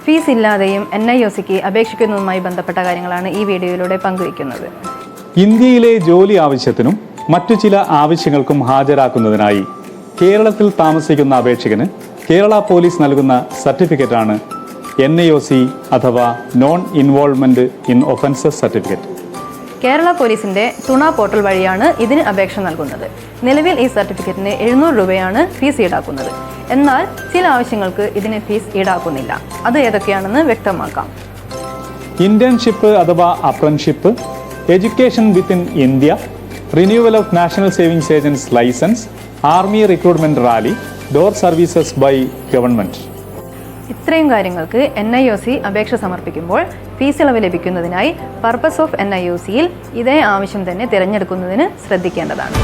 Fees ഇല്ലാതെയും NIOCക്ക് അപേക്ഷിക്കുന്നതുമായി ബന്ധപ്പെട്ട കാര്യങ്ങളാണ് ഈ വീഡിയോയിലൂടെ പങ്കുവയ്ക്കുന്നത്. ഇന്ത്യയിലെ ജോലി ആവശ്യത്തിനും മറ്റു ചില ആവശ്യങ്ങൾക്കും ഹാജരാക്കുന്നതിനായി കേരളത്തിൽ താമസിക്കുന്ന അപേക്ഷകന് കേരള പോലീസ് നൽകുന്ന സർട്ടിഫിക്കറ്റാണ് NIOC അഥവാ non involvement in offences certificate. Kerala പോലീസിന്റെ തുണ പോർട്ടൽ വഴിയാണ് ഇതിന് അപേക്ഷ നൽകുന്നത്. നിലവിൽ ഈ സർട്ടിഫിക്കറ്റിന് 700 രൂപയാണ് ഫീസ് ഈടാക്കുന്നത്. എന്നാൽ ചില ആവശ്യങ്ങൾക്ക് ഇതിന് ഫീസ് ഈടാക്കുന്നില്ല. അത് ഏതൊക്കെയാണെന്ന് വ്യക്തമാക്കാം. ഇന്റേൺഷിപ്പ് അഥവാ apprenticeship, education within India, renewal of national savings agents license, army recruitment rally, door services by government. ഇത്രയും കാര്യങ്ങൾക്ക് NIOC അപേക്ഷ സമർപ്പിക്കുമ്പോൾ ഫീസ് ഇളവ് ലഭിക്കുന്നതിനായി പർപ്പസ് ഓഫ് NIOCയിൽ ഇതേ ആവശ്യം തന്നെ തിരഞ്ഞെടുക്കുന്നതിന് ശ്രദ്ധിക്കേണ്ടതാണ്.